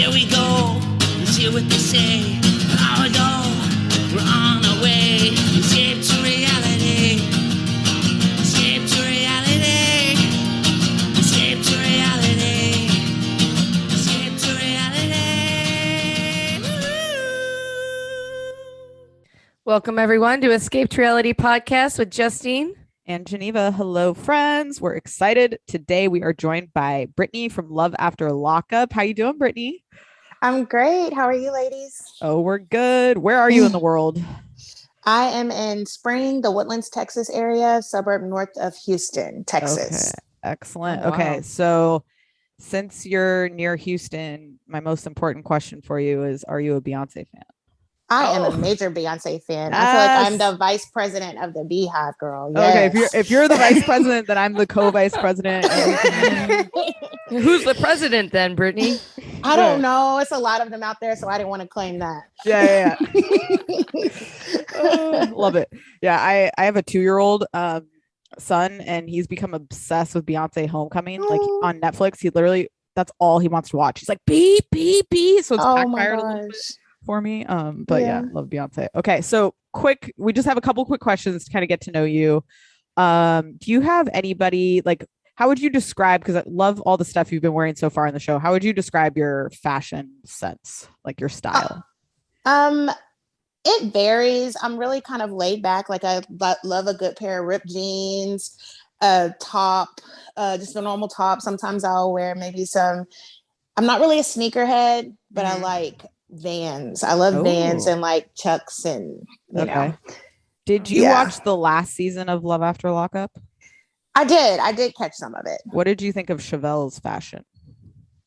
Here we go. Let's hear what they say. An hour ago, we're on our way. Escape to reality. Escape to reality. Escape to reality. Escape to reality. Woo! Welcome everyone to Escape to Reality podcast with Justine and Geneva. Hello, friends. We're excited. Today we are joined by Britney from Love After Lockup. How you doing, Britney? I'm great. How are you, ladies? Oh, we're good. Where are you in the world? I am in Spring, the Woodlands, Texas area, suburb north of Houston, Texas. Okay. Excellent. Oh, wow. Okay. So since you're near Houston, my most important question for you is, are you a Beyonce fan? I am a major Beyonce fan. I feel like I'm the vice president of the Beehive, girl. Yes. Okay, if you're the vice president, then I'm the co-vice president. Who's the president then, Britney? I don't know. It's a lot of them out there, so I didn't want to claim that. Yeah. Love it. Yeah, I have a 2-year-old son, and he's become obsessed with Beyonce Homecoming. Like on Netflix, he literally, that's all he wants to watch. He's like beep beep beep. So it's backfired a little bit for me. But yeah, love Beyonce. Okay, so we just have a couple quick questions to kind of get to know you. Do you have anybody, like, how would you describe, because I love all the stuff you've been wearing so far in the show, how would you describe your fashion sense, like your style? It varies. I'm really kind of laid back. Like I love a good pair of ripped jeans, a top, just a normal top. Sometimes I'll wear maybe some, I'm not really a sneakerhead, but I like Vans. I love Vans and like Chucks and you know. Did you watch the last season of Love After Lockup? I did catch some of it. What did you think of Chevelle's fashion?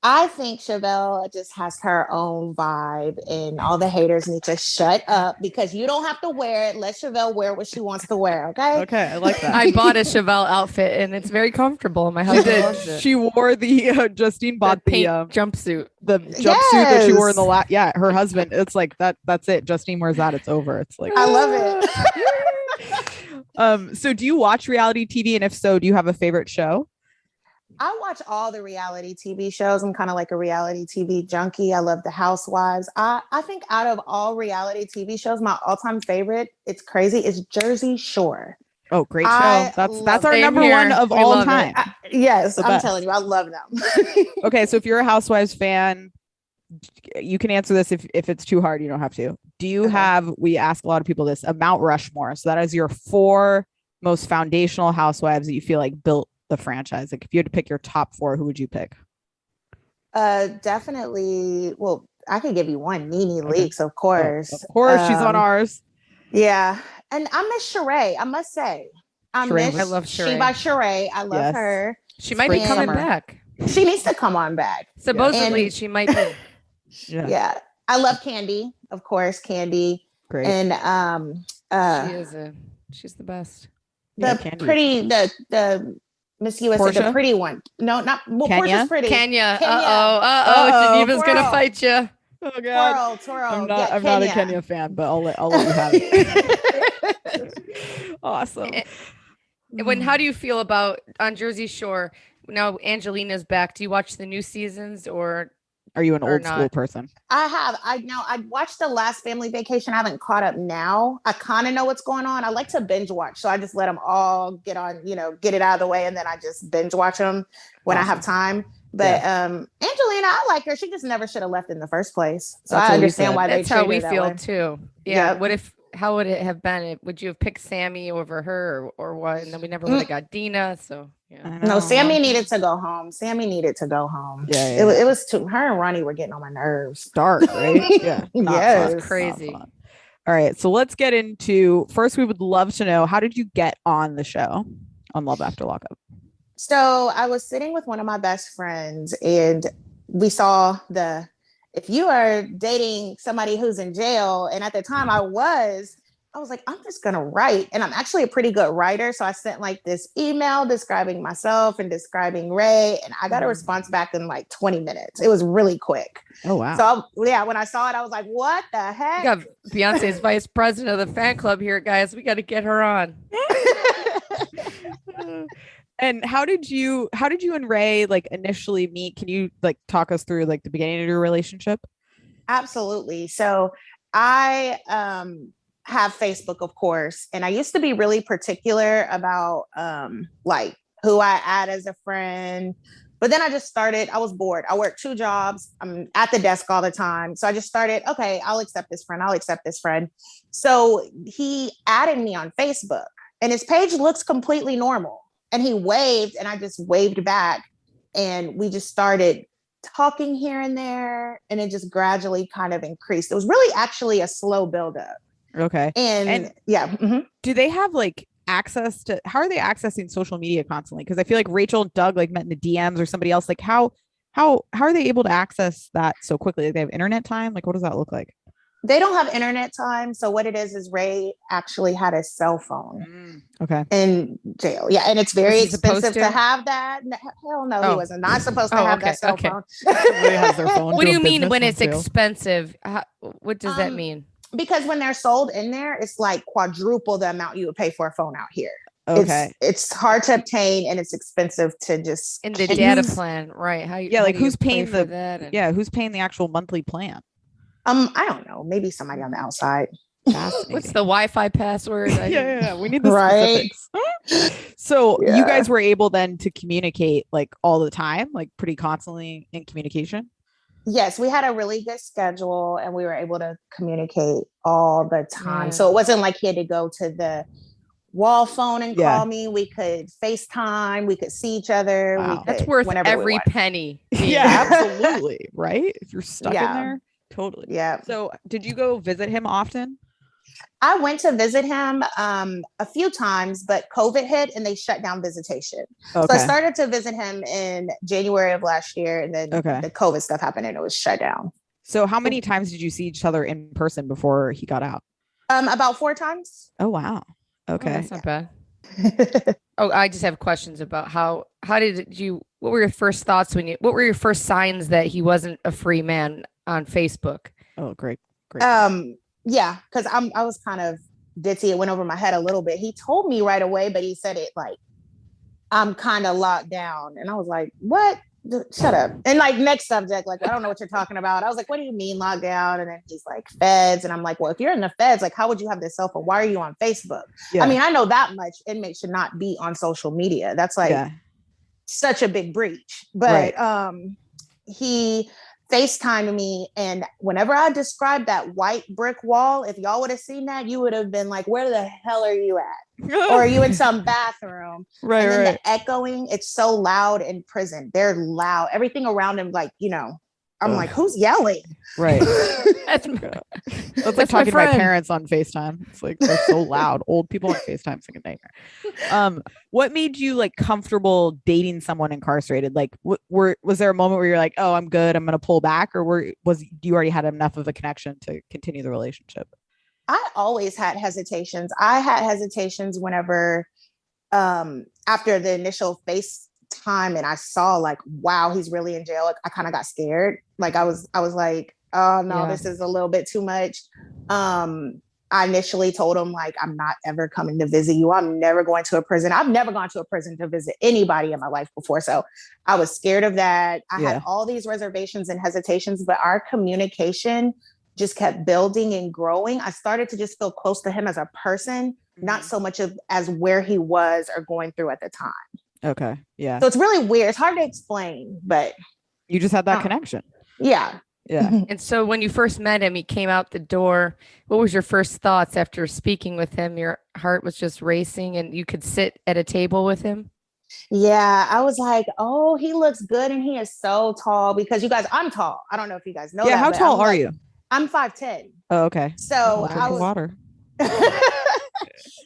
I think Chevelle just has her own vibe, and all the haters need to shut up because you don't have to wear it. Let Chevelle wear what she wants to wear. Okay, I like that. I bought a Chevelle outfit and it's very comfortable. My husband loves it. She wore the Justine bought the jumpsuit, that she wore in the her husband. It's like that's it. Justine wears that, it's over. It's like, I love it. So do you watch reality TV, and if so, do you have a favorite show? I watch all the reality TV shows. I'm kind of like a reality TV junkie. I love The Housewives. I think out of all reality TV shows, my all-time favorite, it's crazy, is Jersey Shore. Oh, great show. That's our number one of all time. Yes, I'm telling you, I love them. Okay, so if you're a Housewives fan, you can answer this. If it's too hard, you don't have to. Do you have, we ask a lot of people this, a Mount Rushmore? So that is your 4 most foundational housewives that you feel like built the franchise. Like if you had to pick your top 4, who would you pick? Definitely. Well, I could give you one. Nene Leakes, of course. She's on ours. Yeah, and I miss Sheree. I must say, I love Sheree. She by Sheree. I love her. She might be coming back. She needs to come on back. Supposedly, she might be. Yeah, I love Candy, of course. Candy, great, and she's the best. The Miss USA, Portia? the pretty one. No, not Portia's pretty. Kenya. Geneva's gonna fight you. Oh God, Twirl. I'm not a Kenya fan, but I'll let you have it. Awesome. How do you feel about on Jersey Shore now? Angelina's back. Do you watch the new seasons, or are you an old school person? I have. I watched the last Family Vacation. I haven't caught up now. I kind of know what's going on. I like to binge watch, so I just let them all get on, get it out of the way, and then I just binge watch them when I have time. But Angelina, I like her. She just never should have left in the first place. So I understand why they treat her that way. That's how we feel too. Yeah. How would it have been? Would you have picked Sammy over her or what? And then we never would have got Dina. So yeah. No, Sammy needed to go home. Yeah. It was too. Her and Ronnie were getting on my nerves. Dark, right? Yeah. Yes. Crazy. All right. So let's get into, first, we would love to know, how did you get on the show on Love After Lockup? So I was sitting with one of my best friends, and we saw if you are dating somebody who's in jail, and at the time I was like, I'm just going to write. And I'm actually a pretty good writer. So I sent like this email describing myself and describing Ray. And I got a response back in like 20 minutes. It was really quick. Oh, wow. So when I saw it, I was like, what the heck? We got Beyonce's vice president of the fan club here, guys. We got to get her on. And how did you and Ray like initially meet? Can you like talk us through like the beginning of your relationship? Absolutely. So I have Facebook, of course, and I used to be really particular about like who I add as a friend. But then I was bored. I worked 2 jobs. I'm at the desk all the time. So I just started, okay, I'll accept this friend. I'll accept this friend. So he added me on Facebook and his page looks completely normal. And he waved and I just waved back. And we just started talking here and there. And it just gradually kind of increased. It was really actually a slow buildup. Okay. And yeah. Mm-hmm. Do they have like access to, how are they accessing social media constantly? Because I feel like Rachel and Doug like met in the DMs or somebody else. Like how are they able to access that so quickly? Like, they have internet time? Like what does that look like? They don't have internet time. So what it is Ray actually had a cell phone. Okay. In jail. Yeah. And it's very expensive to have that. Hell no, he wasn't not supposed to have that cell phone. Somebody has their phone. What do you mean when it's expensive? What does that mean? Because when they're sold in there, it's like quadruple the amount you would pay for a phone out here. Okay. It's hard to obtain and it's expensive to just in the data plan, right? Who's paying that? Who's paying the actual monthly plan? I don't know. Maybe somebody on the outside. What's the Wi-Fi password? Yeah. We need the specifics. So you guys were able then to communicate like all the time, like pretty constantly in communication? Yes, we had a really good schedule and we were able to communicate all the time. So it wasn't like he had to go to the wall phone and call me. We could FaceTime. We could see each other. Wow. That's worth every penny. Yeah, absolutely. Right? If you're stuck in there. Totally. Yeah. So did you go visit him often? I went to visit him a few times, but COVID hit and they shut down visitation. Okay. So I started to visit him in January of last year, and then the COVID stuff happened and it was shut down. So how many times did you see each other in person before he got out? About 4 times. Oh, wow. Okay. That's not bad. I just have questions about how did you, what were your first thoughts what were your first signs that he wasn't a free man on Facebook? Oh, great. Yeah, because I was kind of ditzy. It went over my head a little bit. He told me right away, but he said it like, I'm kind of locked down. And I was like, what? Shut up. And like, next subject, like, I don't know what you're talking about. I was like, what do you mean locked down? And then he's like, feds. And I'm like, well, if you're in the feds, like, how would you have this cell phone? Why are you on Facebook? Yeah. I mean, I know that much. Inmates should not be on social media. That's like such a big breach. But he FaceTimed me, and whenever I described that white brick wall, if y'all would have seen that, you would have been like, where the hell are you at? Or are you in some bathroom? Right. And then the echoing, it's so loud in prison. They're loud. Everything around him, like, I'm like, who's yelling? Right. That's like talking to my parents on FaceTime. It's like, they're so loud. Old people on FaceTime, it's like a nightmare. What made you like comfortable dating someone incarcerated? Like, was there a moment where you're like, oh, I'm good, I'm going to pull back? Or you already had enough of a connection to continue the relationship? I always had hesitations. I had hesitations whenever, after the initial FaceTime and I saw like, wow, he's really in jail. Like, I kind of got scared. Like I was like, oh no, this is a little bit too much. I initially told him like, I'm not ever coming to visit you. I'm never going to a prison. I've never gone to a prison to visit anybody in my life before. So I was scared of that. I had all these reservations and hesitations, but our communication just kept building and growing. I started to just feel close to him as a person, not so much as where he was or going through at the time. Okay. Yeah. So it's really weird. It's hard to explain, but you just had that connection. Yeah. Yeah. And so when you first met him, he came out the door. What was your first thoughts after speaking with him? Your heart was just racing and you could sit at a table with him? Yeah, I was like, oh, he looks good and he is so tall, because you guys, I'm tall. I don't know if you guys know that. Yeah, how tall are you? I'm 5'10". Oh, okay. So I was water.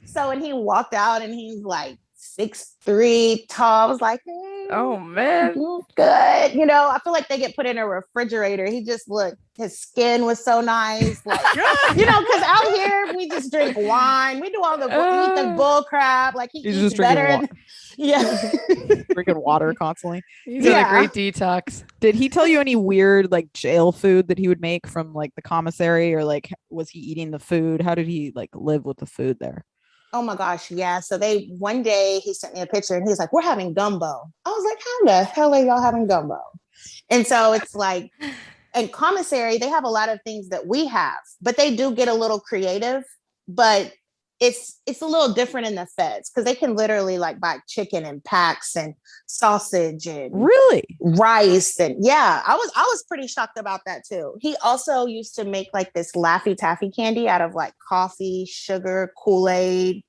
So when he walked out and he's like 6'3" tall, I was like, oh man, good. I feel like they get put in a refrigerator. He just looked, his skin was so nice. Like, because out here we just drink wine. We do all the eat the bull crap. Like he's just better. Drinking water constantly. He's got a great detox. Did he tell you any weird like jail food that he would make from like the commissary, or like was he eating the food? How did he like live with the food there? Oh my gosh, yeah. So one day he sent me a picture and he was like, "We're having gumbo." I was like, "How the hell are y'all having gumbo?" And so it's like, and commissary, they have a lot of things that we have, but they do get a little creative. But it's a little different in the feds because they can literally like buy chicken and packs and sausage and Really? rice. And yeah, I was pretty shocked about that too. He also used to make like this Laffy Taffy candy out of like coffee, sugar, Kool-Aid.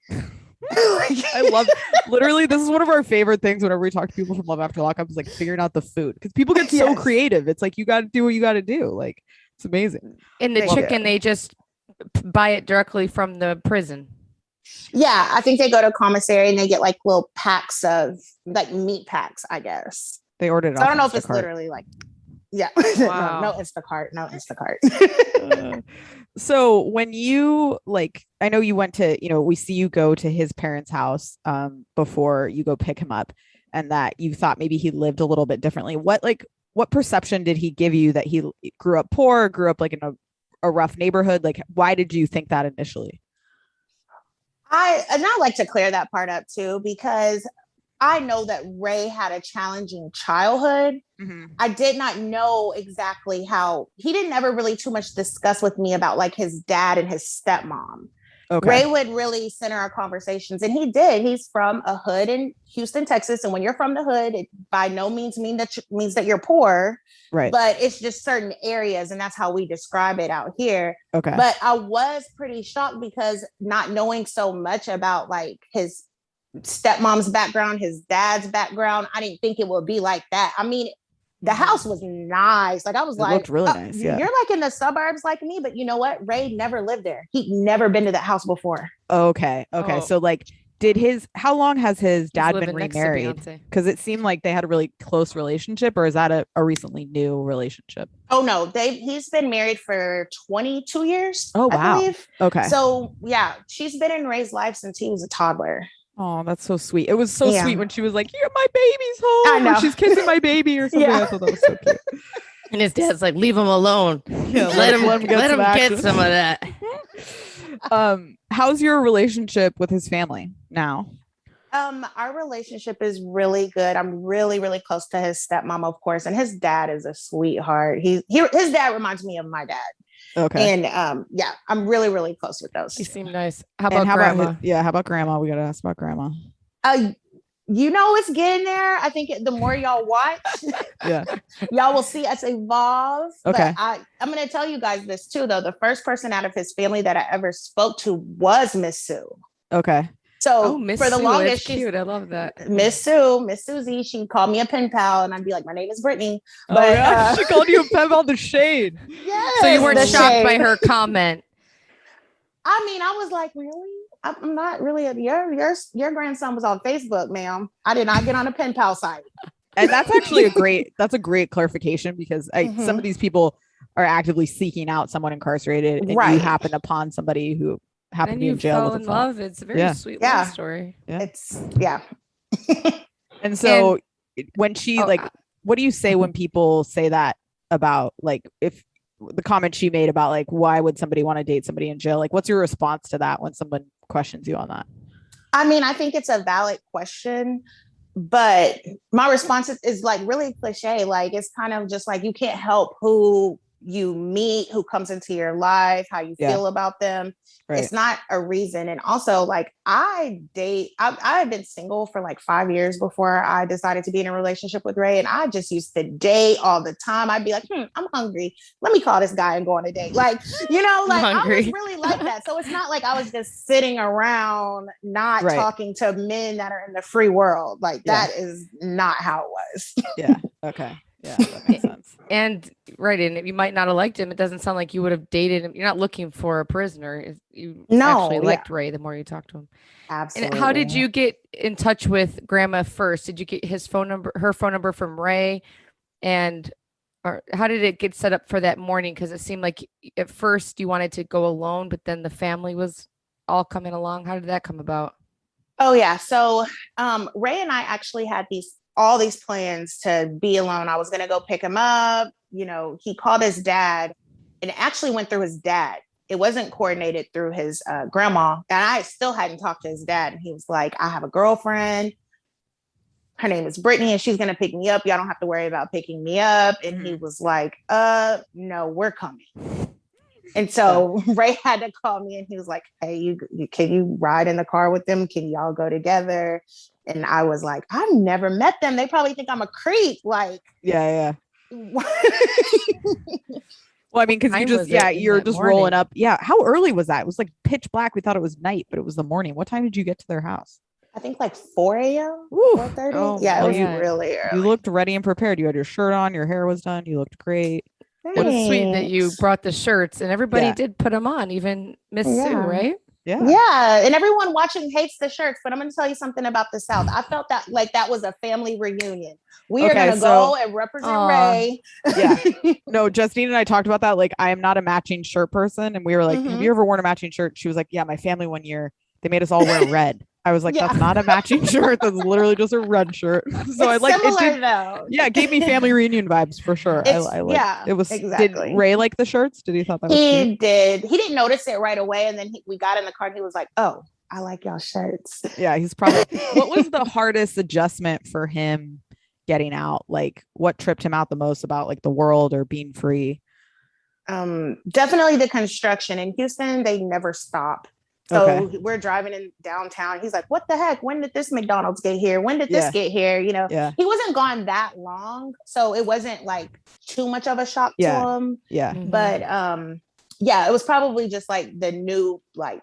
I love literally this is one of our favorite things whenever we talk to people from Love After Lockup is like figuring out the food because people get so creative. It's like you got to do what you got to do. Like it's amazing. And the chicken, they just buy it directly from the prison. Yeah, I think they go to commissary and they get like little packs of like meat packs, I guess. They ordered it. So I don't know if Instacart. it's literally like, yeah, Wow. no Instacart. So when you like, I know you went to, we see you go to his parents' house before you go pick him up, and that you thought maybe he lived a little bit differently. What perception did he give you that he grew up poor, grew up like in a rough neighborhood? Like, why did you think that initially? I like to clear that part up too, because I know that Ray had a challenging childhood. Mm-hmm. I did not know exactly how he didn't ever really too much discuss with me about like his dad and his stepmom. Okay. Ray would really center our conversations, and he did. He's from a hood in Houston, Texas. And when you're from the hood, it by no means means that you're poor. Right. But it's just certain areas, and that's how we describe it out here. Okay. But I was pretty shocked because not knowing so much about like his stepmom's background, his dad's background, I didn't think it would be like that. I mean, the house was nice. Like I was like, looked really nice. Yeah. You're like in the suburbs like me, but you know what? Ray never lived there. He'd never been to that house before. Okay. Oh. So like, how long has his dad been remarried? Because it seemed like they had a really close relationship, or is that a recently new relationship? Oh no, he's been married for 22 years. Oh wow. I believe. Okay. So yeah, she's been in Ray's life since he was a toddler. Oh, that's so sweet. It was so sweet when she was like, "Yeah, my baby's home." I know. Or she's kissing my baby or something. Yeah. I thought that was so cute. And his dad's like, "Leave him alone. Yeah, let him get some of that." How's your relationship with his family now? Our relationship is really good. I'm really, really close to his stepmom, of course, and his dad is a sweetheart. His dad reminds me of my dad. Okay. And yeah, I'm really, really close with those. He seemed nice. How about grandma? How about grandma? We gotta ask about grandma. It's getting there. I think the more y'all watch, y'all will see us evolve. Okay. But I'm gonna tell you guys this too, though. The first person out of his family that I ever spoke to was Miss Sue. Okay. So for the longest, she's cute. I love that. Miss Susie. She called me a pen pal, and I'd be like, "My name is Britney." But she called you a pen pal. The shade. Yes. So you weren't shocked by her comment. I mean, I was like, really? I'm not really. Your grandson was on Facebook, ma'am. I did not get on a pen pal site. And that's actually a great clarification, because some of these people are actively seeking out someone incarcerated, and you happen upon somebody who happened to be in jail. Fell in love. It's a very sweet love story. Yeah. And so when she what do you say when people say that about like, if the comment she made about like, why would somebody want to date somebody in jail? Like, what's your response to that when someone questions you on that? I mean, I think it's a valid question, but my response is like really cliche. Like, it's kind of just like, you can't help who you meet, who comes into your life, how you feel about them. Right. It's not a reason. And also, like, I had been single for like 5 years before I decided to be in a relationship with Ray. And I just used to date all the time. I'd be like, I'm hungry. Let me call this guy and go on a date. Like, I was really like that. So it's not like I was just sitting around not talking to men that are in the free world. Like, that is not how it was. Yeah. Okay. Yeah, that makes sense. And and you might not have liked him. It doesn't sound like you would have dated him. You're not looking for a prisoner. You actually liked Ray the more you talked to him. Absolutely. And how did you get in touch with grandma first? Did you get her phone number from Ray? And or how did it get set up for that morning? Because it seemed like at first you wanted to go alone, but then the family was all coming along. How did that come about? Oh yeah. So Ray and I actually had all these plans to be alone. I was going to go pick him up. He called his dad, and it actually went through his dad. it wasn't coordinated through his grandma. And I still hadn't talked to his dad. And he was like, I have a girlfriend. Her name is Brittany, and she's going to pick me up. Y'all don't have to worry about picking me up. And he was like, no, we're coming. And so Ray had to call me, and he was like, hey, can you ride in the car with them? Can y'all go together? And I was like, I've never met them. They probably think I'm a creep. Like, yeah. Well, I mean, because you're just rolling up. Yeah. How early was that? It was like pitch black. We thought it was night, but it was the morning. What time did you get to their house? I think like 4 a.m. 4:30. Oh, yeah, it was really early. You looked ready and prepared. You had your shirt on. Your hair was done. You looked great. What is sweet that you brought the shirts, and everybody did put them on, even Miss Sue, right? Yeah. And everyone watching hates the shirts, but I'm going to tell you something about the South. I felt that like that was a family reunion. We are going to go and represent Ray. Yeah. No, Justine and I talked about that. Like, I am not a matching shirt person. And we were like, have you ever worn a matching shirt? She was like, yeah, my family one year, they made us all wear red. I was like, that's not a matching shirt. That's literally just a red shirt. So I like it. Yeah, it gave me family reunion vibes for sure. I like it was exactly. Did Ray like the shirts? Did he thought that was cute? He did. He didn't notice it right away. And then we got in the car and he was like, oh, I like y'all shirts. Yeah, he's probably what was the hardest adjustment for him getting out? Like what tripped him out the most about like the world or being free? Definitely the construction in Houston. They never stop. So we're driving in downtown. He's like, what the heck? When did this McDonald's get here? When did this get here? You know, he wasn't gone that long. So it wasn't like too much of a shock to him. Yeah. But it was probably just like the new like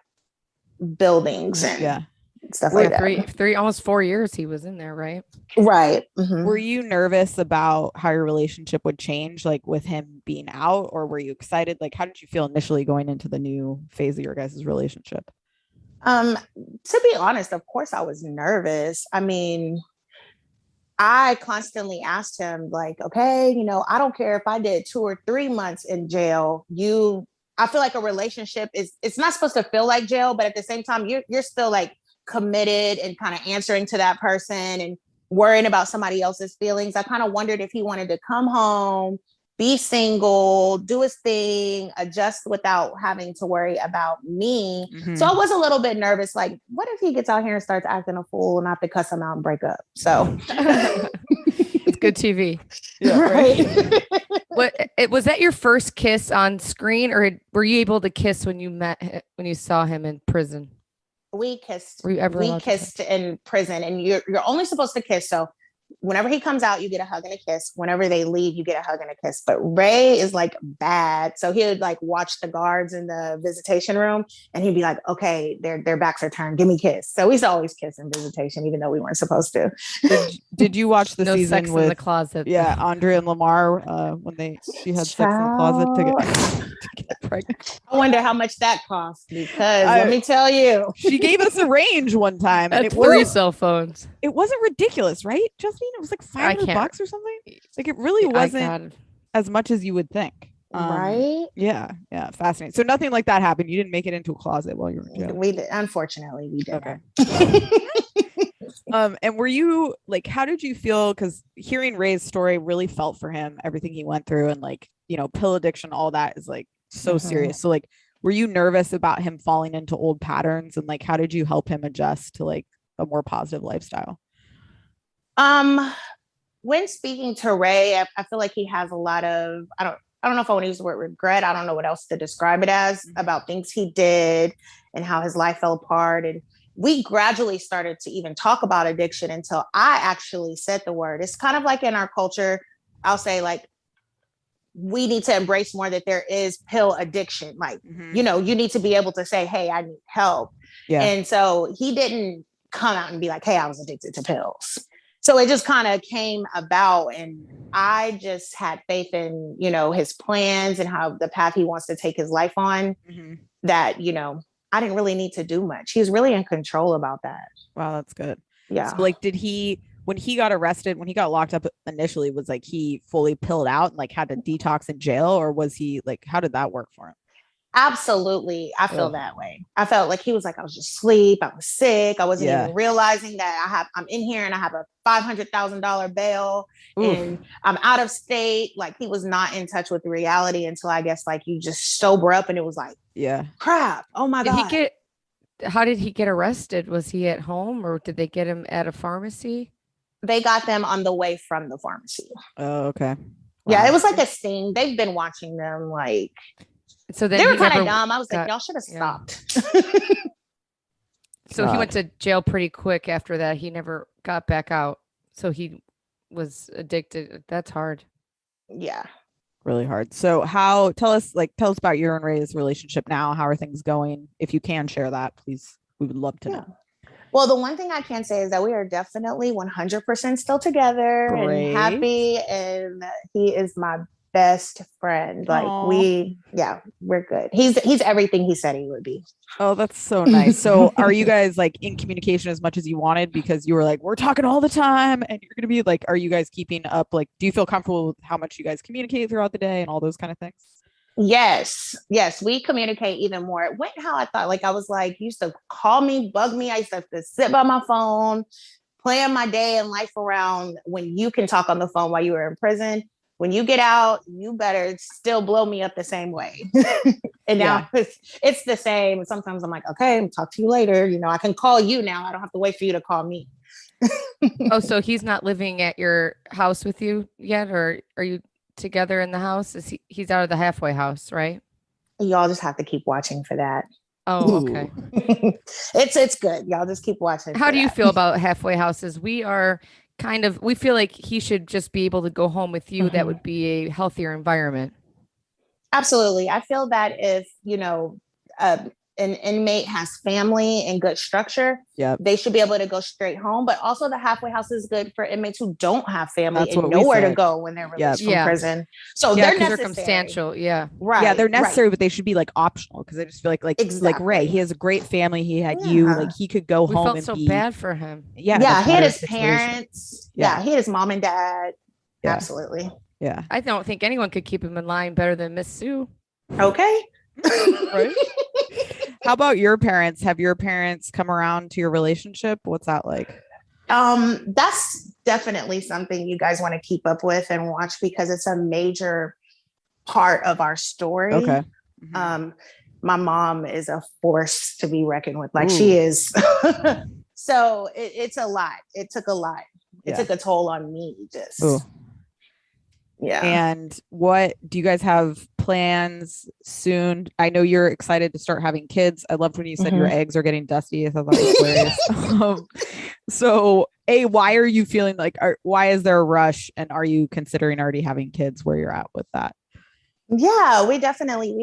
buildings and stuff like that. Three, almost 4 years he was in there, right? Right. Were you nervous about how your relationship would change, like with him being out, or were you excited? Like, how did you feel initially going into the new phase of your guys' relationship? To be honest, of course I was nervous. I mean, I constantly asked him like, okay, you know, I don't care if I did 2 or 3 months in jail. I feel like a relationship it's not supposed to feel like jail, but at the same time, you're still like committed and kind of answering to that person and worrying about somebody else's feelings. I kind of wondered if he wanted to come home, be single, do his thing, adjust without having to worry about me. So I was a little bit nervous. Like, what if he gets out here and starts acting a fool and I have to cuss him out and break up? So it's good TV. Yeah, right. Was that your first kiss on screen, or were you able to kiss when you saw him in prison? We kissed. Were you ever we kissed in prison, and you're only supposed to kiss. So whenever he comes out, you get a hug and a kiss. Whenever they leave, you get a hug and a kiss. But Ray is like bad. So he would like watch the guards in the visitation room and he'd be like, okay, their backs are turned. Give me a kiss. So we used to always kiss in visitation, even though we weren't supposed to. Did you watch the no season sex with in the closet? Yeah, Andrea and Lamar when she had sex in the closet to get pregnant. I wonder how much that cost, because let me tell you. She gave us a range one time. And 3 cell phones. It wasn't ridiculous, right, Justine? It was like $500 or something. Like it really wasn't as much as you would think. Right? Yeah. Fascinating. So nothing like that happened. You didn't make it into a closet while you were in jail. We did. Unfortunately, we did. Okay. And were you like, how did you feel? Because hearing Ray's story really felt for him, everything he went through, and like, you know, pill addiction, all that is like so serious. So like, were you nervous about him falling into old patterns, and like, how did you help him adjust to like a more positive lifestyle? When speaking to Ray, I feel like he has a lot of, I don't know if I want to use the word regret. I don't know what else to describe it as, about things he did and how his life fell apart. And we gradually started to even talk about addiction until I actually said the word. It's kind of like in our culture, I'll say like, we need to embrace more that there is pill addiction. Like, you know, you need to be able to say, hey, I need help. Yeah. And so he didn't come out and be like, hey, I was addicted to pills. So it just kind of came about, and I just had faith in, you know, his plans and how the path he wants to take his life on, that, you know, I didn't really need to do much. He was really in control about that. Wow, that's good. Yeah. So like, when he got arrested, when he got locked up initially, was like he fully pilled out and like had to detox in jail, or was he like, how did that work for him? Absolutely. I feel Ugh. that way. I felt like he was like, I was just asleep. I was sick. I wasn't Yeah. even realizing that I'm in here and I have a $500,000 bail Oof. and I'm out of state. Like he was not in touch with reality until I guess like you just sober up and it was like, Yeah. crap. Oh my God. How did he get arrested? Was he at home or did they get him at a pharmacy? They got them on the way from the pharmacy. Oh, okay. Yeah, Wow. it was like a sting. They've been watching them like So then they were he kind of never dumb. I was like, got- y'all should have yeah. stopped. So he God. went to jail pretty quick after that. He never got back out. So he was addicted. That's hard. Yeah. Really hard. So tell us about your and Ray's relationship now. How are things going? If you can share that, please. We would love to know. Well, the one thing I can say is that we are definitely 100% still together Great. and happy. And he is my best friend. Like Aw. we're good. He's everything he said he would be. Oh, that's so nice. So are you guys like in communication as much as you wanted? Because you were like, we're talking all the time and you're going to be like, are you guys keeping up? Like, do you feel comfortable with how much you guys communicate throughout the day and all those kind of things? Yes, we communicate even more. It went how I thought. Like I was like, you used to call me, bug me. I used to have to sit by my phone, plan my day and life around when you can talk on the phone while you were in prison. When you get out, you better still blow me up the same way. And now it's the same. Sometimes I'm like, okay, I'll talk to you later. You know, I can call you now. I don't have to wait for you to call me. Oh, so he's not living at your house with you yet, or are you together in the house? He's out of the halfway house, right? Y'all just have to keep watching for that. Oh, okay. It's good. Y'all just keep watching. How do you feel about halfway houses? We feel like he should just be able to go home with you. That would be a healthier environment. Absolutely. I feel that if, an inmate has family and good structure, they should be able to go straight home. But also the halfway house is good for inmates who don't have family and nowhere to go when they're released from prison. So they're necessary. Circumstantial. Yeah. Right. Yeah, they're necessary, but they should be like optional because I just feel like Ray, he has a great family. He had you, like he could go home felt and so be bad for him. Yeah. Yeah. He had his parents. Yeah. He had his mom and dad. Yeah. Absolutely. Yeah. I don't think anyone could keep him in line better than Miss Sue. Okay. Right. How about your parents? Have your parents come around to your relationship? What's that like? That's definitely something you guys want to keep up with and watch because it's a major part of our story. Okay. My mom is a force to be reckoned with. Like she is. So it's a lot. It took a lot. It took a toll on me. Yeah. And what do you guys have plans soon? I know you're excited to start having kids. I loved when you said your eggs are getting dusty. I thought that was hilarious. So why are you feeling like, why is there a rush? And are you considering already having kids where you're at with that? Yeah, we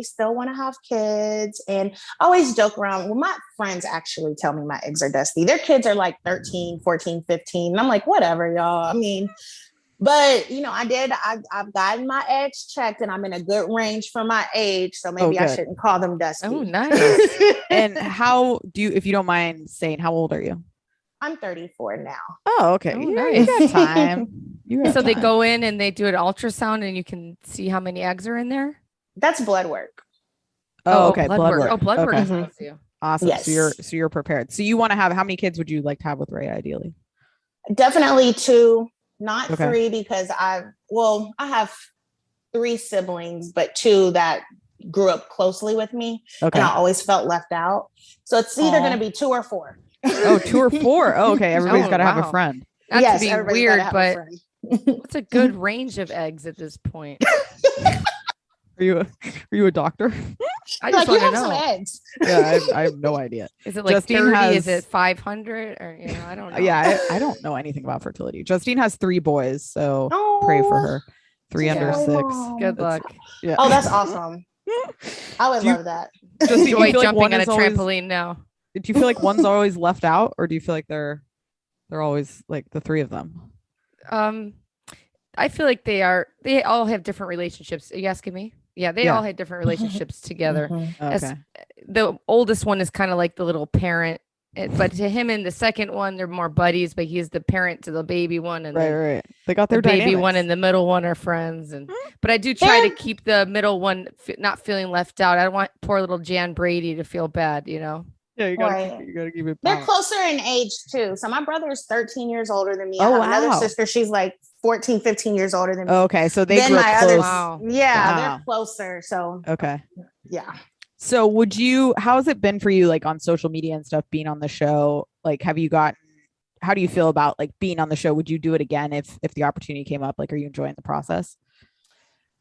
still want to have kids. And I always joke around. Well, my friends actually tell me my eggs are dusty. Their kids are like 13, 14, 15. And I'm like, whatever, y'all. I mean, but I've gotten my eggs checked and I'm in a good range for my age. So maybe I shouldn't call them dusty. Oh, nice. And if you don't mind saying, how old are you? I'm 34 now. Oh, okay. Nice. You got time. So they go in and they do an ultrasound and you can see how many eggs are in there? That's blood work. Oh, okay. Blood work. Oh, blood work. Okay. Awesome. Yes. So you're prepared. So you want to have, how many kids would you like to have with Ray ideally? Definitely 2, not 3, because I have 3 siblings, but 2 that grew up closely with me. Okay. And I always felt left out. So it's either going to be 2 or 4. Oh, 2 or 4. Oh, okay. Everybody's got to have a friend. Not to be weird, but what's a good range of eggs at this point? Are you a doctor? I just want to know. Some eggs. Yeah, I have no idea. Is it like Justine 30? Is it 500? Or I don't know. Yeah, I don't know anything about fertility. Justine has 3 boys, so pray for her. 3 under 6. Good luck. Yeah. Oh, that's awesome. I would love that. Justine, Joy jumping on a trampoline now. Do you feel like one's always left out, or do you feel like they're always like the 3 of them? I feel like they all have different relationships. Are you asking me? Yeah, they all had different relationships together. Okay. The oldest one is kind of like the little parent but to him in the second one, they're more buddies, but he's the parent to the baby one, and Right. They got their the baby dynamics. one and the middle one are friends. And but I do try to keep the middle one not feeling left out. I don't want poor little Jan Brady to feel bad, you know. Yeah, you gotta keep it. They're closer in age too. So my brother is 13 years older than me. I Oh, have another wow. sister. She's like 14, 15 years older than me. Okay, so they Then grew my up others, close. Wow. yeah, Wow. they're closer. So Okay. yeah. So how has it been for you, like on social media and stuff, being on the show? Like, how do you feel about like being on the show? Would you do it again if the opportunity came up? Like, are you enjoying the process?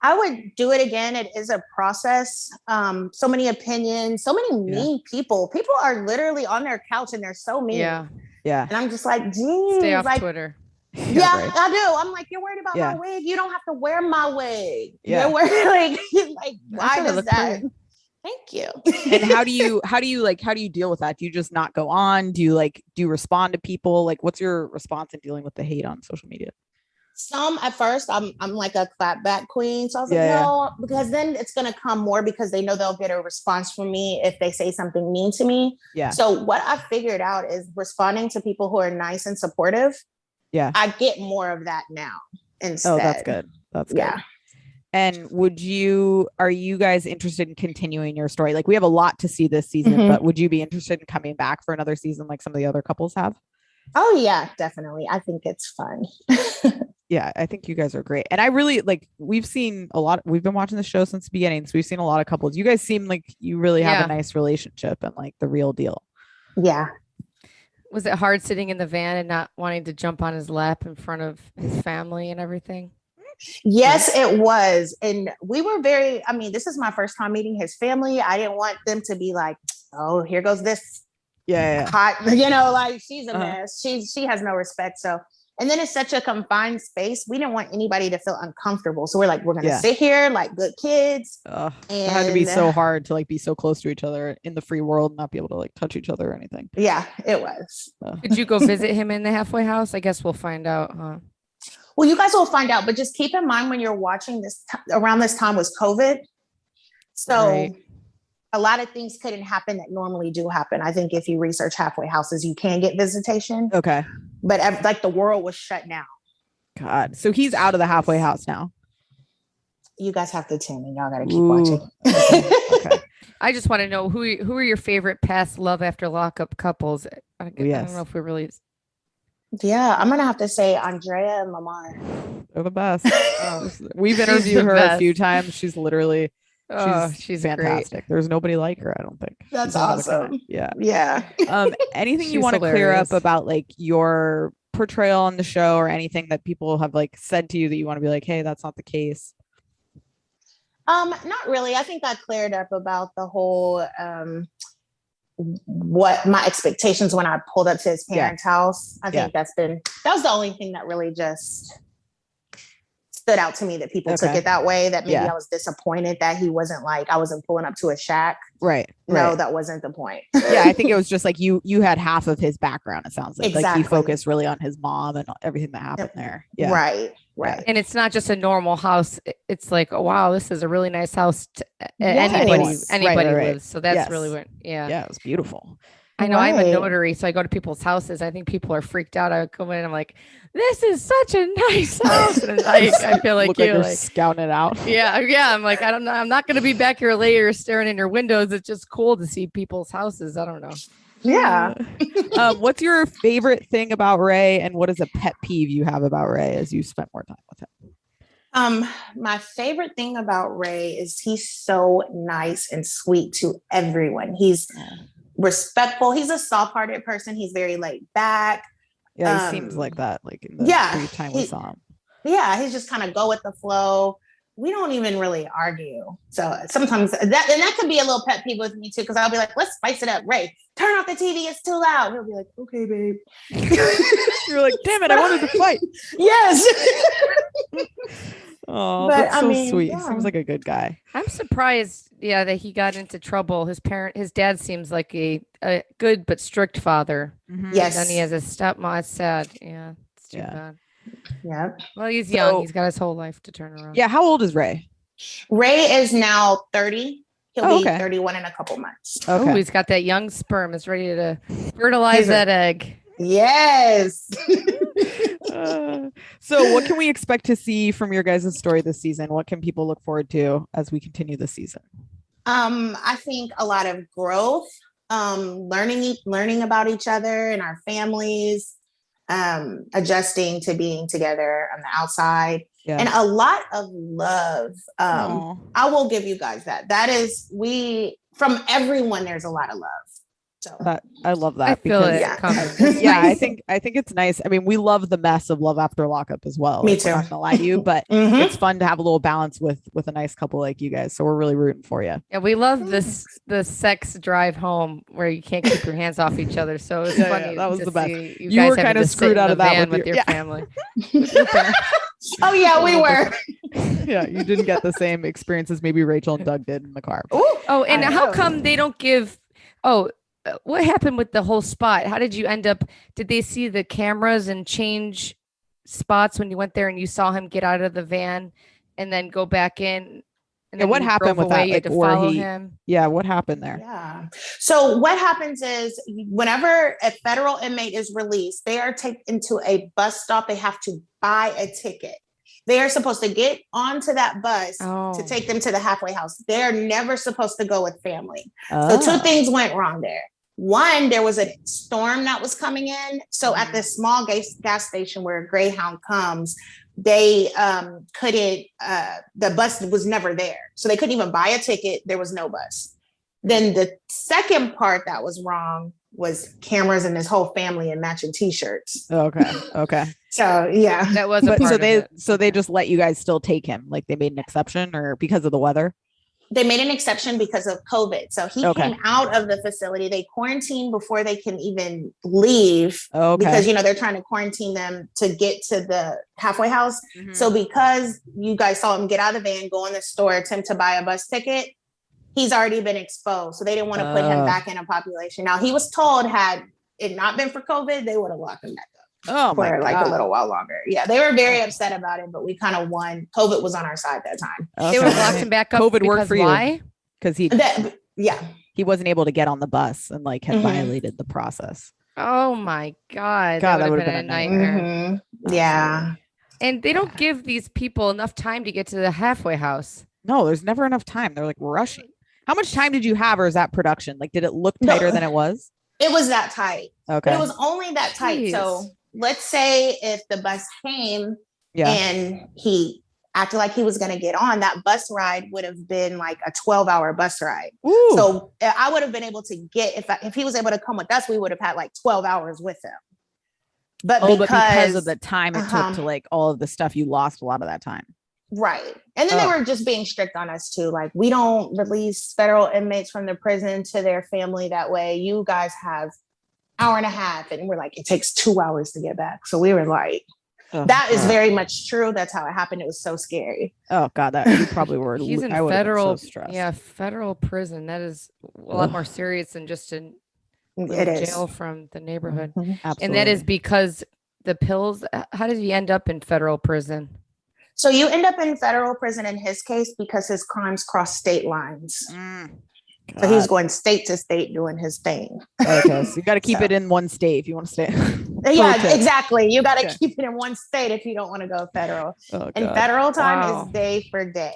I would do it again. It is a process. So many opinions, so many mean people. People are literally on their couch and they're so mean. Yeah. And I'm just like, geez, Stay off like, Twitter. Yeah, right. I do. I'm like, you're worried about my wig. You don't have to wear my wig. Yeah. You're worried like why thought it does looked that? pretty. Thank you. And how do you deal with that? Do you just not go on? Do you respond to people? Like, what's your response in dealing with the hate on social media? Some at first, I'm like a clapback queen. So I was like, Yeah. no, because then it's gonna come more because they know they'll get a response from me if they say something mean to me. Yeah. So what I figured out is responding to people who are nice and supportive. Yeah. I get more of that now instead. Oh, that's good. That's good. Yeah. And are you guys interested in continuing your story? Like, we have a lot to see this season, but would you be interested in coming back for another season like some of the other couples have? Oh yeah, definitely. I think it's fun. Yeah, I think you guys are great. And I really we've been watching the show since the beginning. So we've seen a lot of couples. You guys seem like you really have a nice relationship and like the real deal. Yeah. Was it hard sitting in the van and not wanting to jump on his lap in front of his family and everything? Yes, it was. And we were this is my first time meeting his family. I didn't want them to be like, oh, here goes this hot, like she's a mess. She has no respect. So, and then it's such a confined space. We didn't want anybody to feel uncomfortable. So we're like, we're going to sit here like good kids. And it had to be so hard to like be so close to each other in the free world and not be able to like touch each other or anything. Yeah, it was. Did you go visit him in the halfway house? I guess we'll find out, huh? Well, you guys will find out, but just keep in mind when you're watching this around this time was COVID. So a lot of things couldn't happen that normally do happen. I think if you research halfway houses, you can get visitation. Okay. But like the world was shut down. God. So he's out of the halfway house now. You guys have to tune in. Y'all got to keep watching. Okay. I just want to know who are your favorite past Love After Lockup couples? I don't know if we really. Yeah, I'm gonna have to say Andrea and Lamar. They're the best. We've interviewed her a few times. She's literally she's fantastic. Great. There's nobody like her, I don't think. That's awesome. Yeah. Anything you want to clear up about like your portrayal on the show or anything that people have like said to you that you want to be like, hey, that's not the case? Not really. I think I cleared up about the whole what my expectations when I pulled up to his parents' house. I think that was the only thing that really just stood out to me, that people took it that way, that maybe I was disappointed that he wasn't like, I wasn't pulling up to a shack. No, that wasn't the point. I think it was just like you had half of his background, it sounds like. Like you focused really on his mom and everything that happened there. Right. And it's not just a normal house. It's like, oh, wow, this is a really nice house. Anybody lives. So that's really what, it was beautiful. I know I'm a notary, so I go to people's houses. I think people are freaked out. I come in and I'm like, this is such a nice house. And I feel like you're scouting it out. Yeah. I'm like, I don't know. I'm not going to be back here later staring in your windows. It's just cool to see people's houses. I don't know. Yeah. What's your favorite thing about Ray, and what is a pet peeve you have about Ray as you spent more time with him? My favorite thing about Ray is he's so nice and sweet to everyone. He's respectful. He's a soft-hearted person. He's very laid back. Yeah, he seems like that. Like in the brief time we saw him. Yeah, he's just kind of go with the flow. We don't even really argue. So sometimes that could be a little pet peeve with me too, because I'll be like, let's spice it up. Ray, turn off the TV. It's too loud. He'll be like, okay, babe. You're like, damn it, I wanted to fight. Yes. Oh, that's so sweet. He seems like a good guy. I'm surprised, that he got into trouble. His dad seems like a good but strict father. Mm-hmm. Yes. And then he has a stepmom. It's sad. Yeah, it's too bad. Yeah. Well, he's young. He's got his whole life to turn around. Yeah. How old is Ray? Ray is now 30. He'll be okay. 31 in a couple months. Oh, Okay. he's got that young sperm. Is ready to fertilize that egg. Yes. So what can we expect to see from your guys' story this season? What can people look forward to as we continue the season? I think a lot of growth, learning about each other and our families, adjusting to being together on the outside, and a lot of love. I will give you guys that. That is, from everyone, there's a lot of love. So I love that. I feel because it coming. I think it's nice. I mean, we love the mess of Love After Lockup as well. Me Like, too. we're not gonna lie to you, but it's fun to have a little balance with a nice couple like you guys. So we're really rooting for you. Yeah, we love the sex drive home where you can't keep your hands off each other. So it's funny. that was to the best. see You guys were having kind to of sit screwed in out the of that van with your your family. Oh yeah, we were. Yeah, you didn't get the same experience as maybe Rachel and Doug did in the car. Oh, and I how know. come they don't give? What happened with the whole spot? How did you end up? Did they see the cameras and change spots when you went there and you saw him get out of the van and then go back in? And then what when he happened drove with that? away, you had Like, to where follow he- him. Yeah, what happened there? Yeah. So what happens is whenever a federal inmate is released, they are taken to a bus stop. They have to buy a ticket. They are supposed to get onto that bus to take them to the halfway house. They're never supposed to go with family. So two things went wrong there. One, there was a storm that was coming in. So at this small gas station where Greyhound comes, they couldn't, the bus was never there. So they couldn't even buy a ticket. There was no bus. Then the second part that was wrong was cameras and his whole family in matching t-shirts. Okay. So yeah. That was a But part of it. so they just let you guys still take him, like they made an exception, or because of the weather? They made an exception because of COVID. So he came out of the facility. They quarantined before they can even leave because, they're trying to quarantine them to get to the halfway house. Mm-hmm. So because you guys saw him get out of the van, go in the store, attempt to buy a bus ticket, he's already been exposed. So they didn't want to put him back in a population. Now, he was told had it not been for COVID, they would have locked him back up. For like a little while longer. Yeah, they were very upset about it, but we kind of won. COVID was on our side that time. They would lock him back up. COVID worked for you. Why? Because he wasn't able to get on the bus and like had violated the process. Oh my God. That would have been a nightmare. Yeah. And they don't give these people enough time to get to the halfway house. No, there's never enough time. They're like rushing. How much time did you have, or is that production? Like, did it look tighter than it was? It was that tight. Okay. But it was only that tight. Jeez. So let's say if the bus came and he acted like he was going to get on, that bus ride would have been like a 12-hour bus ride. Ooh. So I would have been able to get, if he was able to come with us, we would have had like 12 hours with him. But because of the time it took to like all of the stuff, you lost a lot of that time. Right. And then they were just being strict on us too. Like, we don't release federal inmates from the prison to their family that way. You guys have hour and a half, and we're like, it takes 2 hours to get back. So we were like, that is very much true. That's how it happened. It was so scary. Oh God, that you probably were. He's in federal, federal prison. That is a lot more serious than just in jail from the neighborhood. Absolutely. And that is because the pills. How did he end up in federal prison? So you end up in federal prison in his case because his crimes cross state lines. So he's going state to state doing his thing. Okay, so you got to keep it in one state if you want to stay. Yeah, exactly. You got to keep it in one state if you don't want to go federal. And federal time is day for day.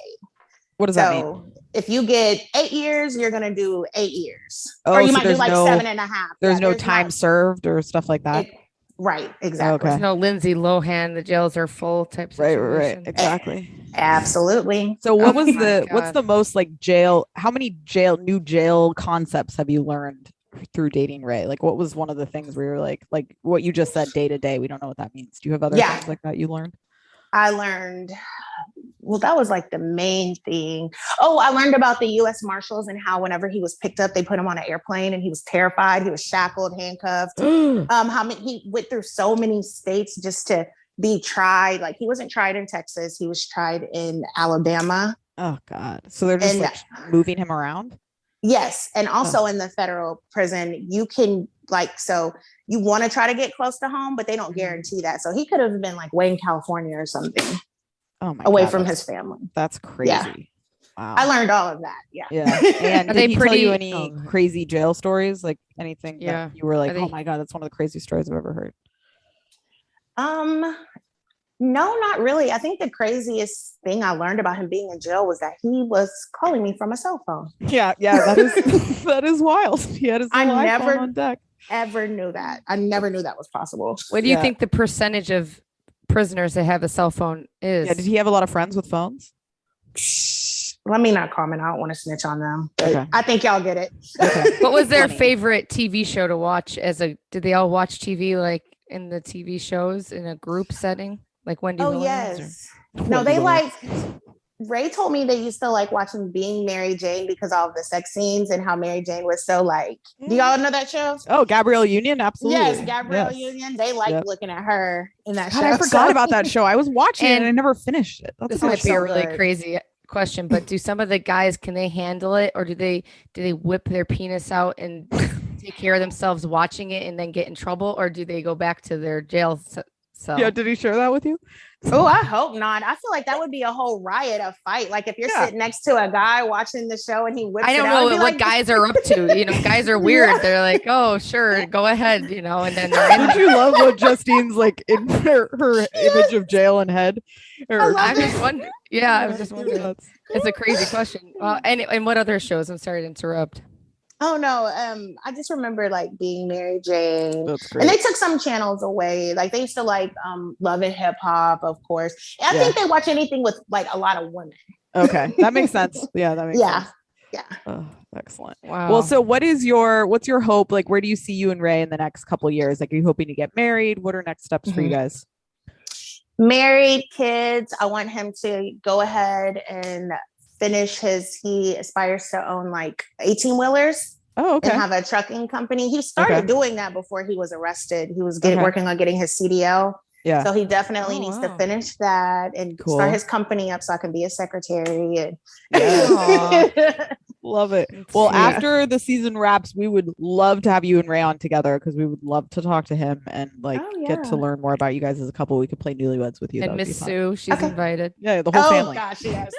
What does that mean? If you get 8 years, you're going to do 8 years. Or you might do like 7.5. There's no time served or stuff like that. Right, exactly. There's no Lindsay Lohan, the jails are full type situation. Right, exactly. Absolutely. So what was what's the most like jail, how many new jail concepts have you learned through dating Ray? Like, what was one of the things where you're like what you just said, day to day, we don't know what that means. Do you have other things like that you learned? I learned, well, that was like the main thing. Oh, I learned about the U.S. Marshals and how whenever he was picked up, they put him on an airplane and he was terrified. He was shackled, handcuffed. He went through so many states just to be tried. Like, he wasn't tried in Texas. He was tried in Alabama. Oh, God. So they're just like moving him around? Yes. And also in the federal prison, you can you want to try to get close to home, but they don't guarantee that. So he could have been like way in California or something. Oh my away God, from his family. That's crazy. Wow. I learned all of that. Yeah. Yeah. And Are did they he tell you pretty- any Oh. crazy jail stories? Like anything Yeah. that you were like, Are oh they- my God, that's one of the craziest stories I've ever heard? No, not really. I think the craziest thing I learned about him being in jail was that he was calling me from a cell phone. Yeah, that is that is wild. He had his I little never- iPhone on deck. Ever knew that. I never knew that was possible. What do you Yeah. think the percentage of prisoners that have a cell phone is? Yeah, did he have a lot of friends with phones? Let me not comment. I don't want to snitch on them. But Okay. I think y'all get it. Okay. What was their Funny. favorite TV show to watch did they all watch TV like in the TV shows in a group setting? Like Wendy Oh, Williams? yes. Wendy No, they Williams. Ray told me they used to like watching Being Mary Jane because of all the sex scenes and how Mary Jane was so like, do y'all know that show? Oh, Gabrielle Union, absolutely. Yes, Gabrielle Yes. Union. They like Yep. looking at her in that God, show. I forgot about that show. I was watching it and And I never finished it. That's This a might good be a show. really good. crazy question, but do some of the guys, can they handle it, or do they whip their penis out and take care of themselves watching it and then get in trouble, or do they go back to their jail cell? Yeah, did he share that with you? Oh, I hope not. I feel like that would be a whole riot, a fight. Like if you're Yeah. sitting next to a guy watching the show and he whips I don't it out, know I'd be what like, guys are up to. You know, guys are weird. Yeah. They're like, oh, sure, go ahead. You know, and then they're in Did you love what Justine's like in her image of jail and head? Or I love I'm it. just wondering. Yeah, I was just wondering. That's- It's a crazy question. And what other shows? I'm sorry to interrupt. Oh no, I just remember like Being Mary Jane. That's And they great. took some channels away. Like they used to like Love and Hip Hop, of course. And I Yeah. think they watch anything with like a lot of women. Okay, that makes sense. Yeah, that makes Yeah. sense. Yeah. Oh, excellent. Wow. Well, so what's your hope? Like, where do you see you and Ray in the next couple of years? Like, are you hoping to get married? What are next steps for you guys? Married, kids. I want him to go ahead and finish he aspires to own like 18 wheelers Oh, okay. and have a trucking company. He started Okay. doing that before he was arrested. He was Okay. working on getting his CDL. Yeah. So he definitely Oh, needs wow. to finish that and Cool. start his company up so I can be a secretary. And Love it. That's Well, sweet. after the season wraps, we would love to have you and Ray on together because we would love to talk to him and like Oh, get to yeah. learn more about you guys as a couple. We could play newlyweds with you. That And would be Miss fun. Sue, she's Okay. invited. Yeah, the whole oh family. gosh, yes.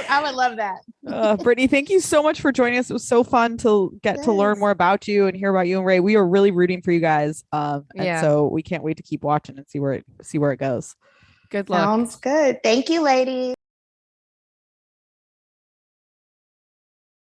I would love that. Brittany, thank you so much for joining us. It was so fun to get to learn Yes. more about you and hear about you and Ray. We are really rooting for you guys. And Yeah. so we can't wait to keep watching and see where it goes. Good luck. Sounds good. Thank you, ladies.